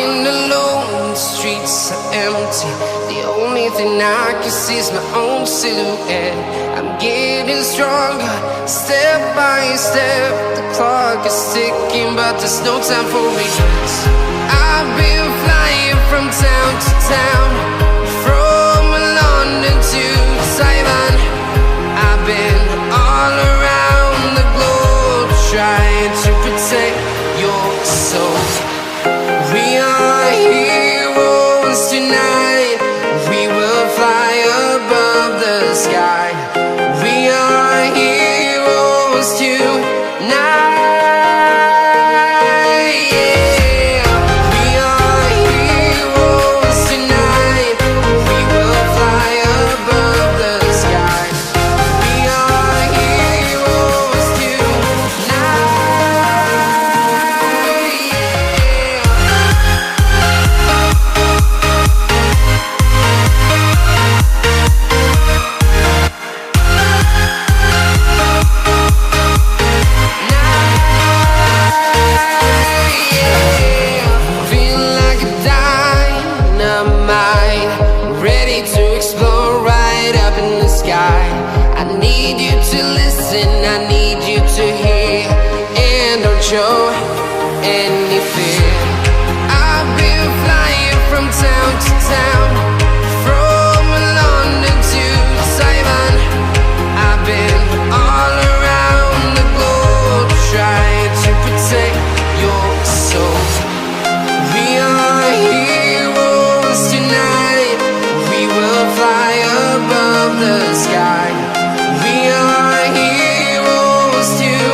walking alone, the streets are empty. The only thing I can see is my own silhouette. I'm getting stronger, step by step. The clock is ticking, but there's no time for regrets. I've been flying from town to town, from London to Taiwan. I've been all around the globe, trying to protect your soul. We are heroes tonight. We will fly above the sky. We are heroes tonight. Yeah. We are heroes tonight. We will fly above the sky. We are heroes tonight. I need you to hear and don't show any fear. I've been flying from town to town, from London to Taiwan. I've been all around the globe, trying to protect your soul. We are heroes tonight. We will fly above the sky. We are heroes tonight.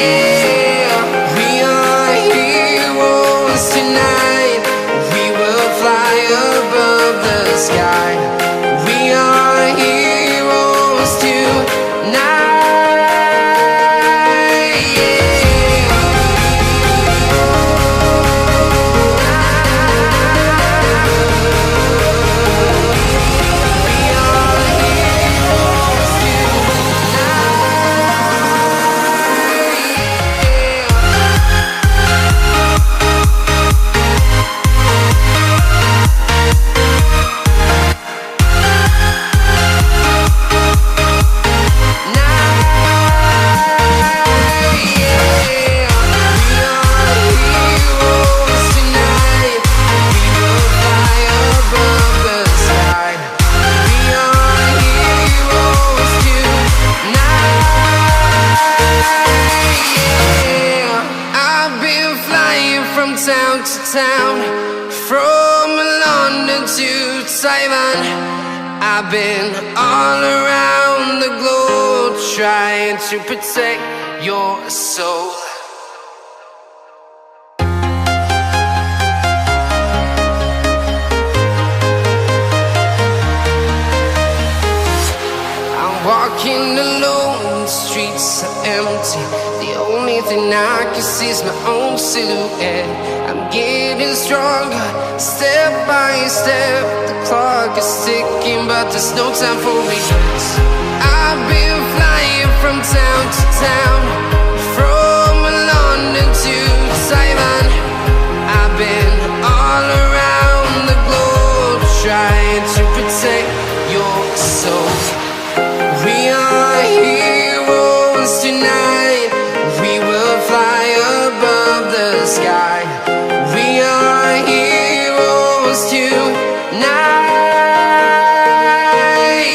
Yeah. We are heroes tonight. We will fly above the sky. We are heroes tonight. Town to town, from London to Taiwan. I've been all around the globe, trying to protect your soul. I'm walking alone, the streets are empty. The only thing I can see is my own silhouette. I'm getting stronger, step by step. The clock is ticking, but there's no time for regrets. I've been flying from town to town, from London to Taiwan. I've been all around the globe, trying to protect your soul. We are heroes tonight. We will fly above the sky. We are heroes tonight.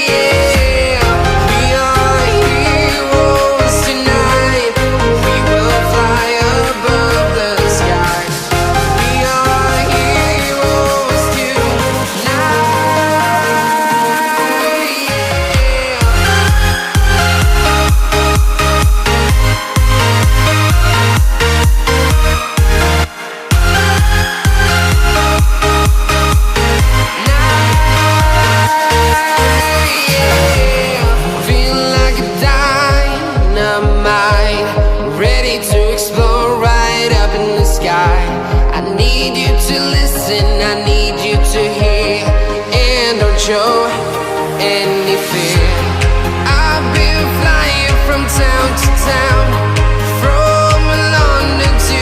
Yeah. We are heroes tonight. We will fly above the sky. We are heroes tonight. I need you to listen, I need you to hear, and don't show any fear. I've been flying from town to town, from London to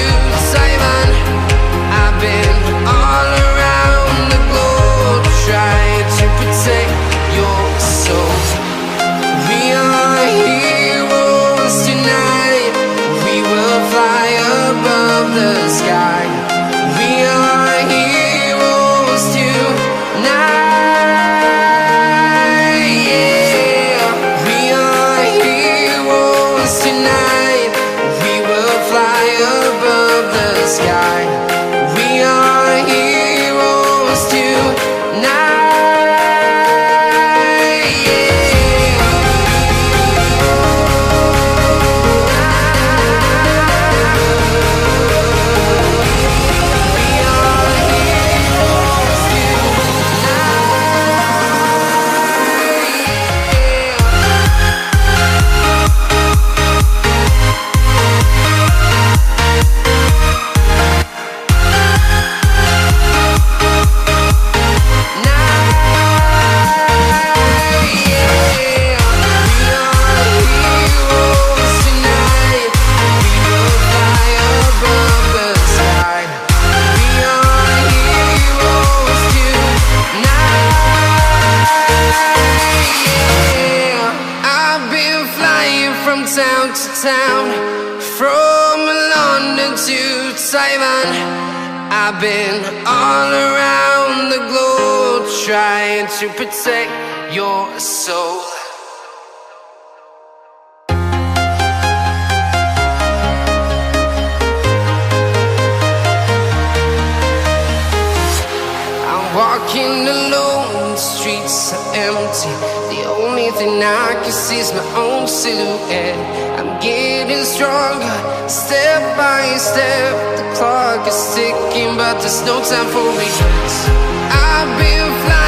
town to town, from London to Taiwan. I've been all around the globe trying to protect your soul. Walking alone, the streets are empty. The only thing I can see is my own silhouette. I'm getting stronger, step by step. The clock is ticking, but there's no time for regrets. I've been flying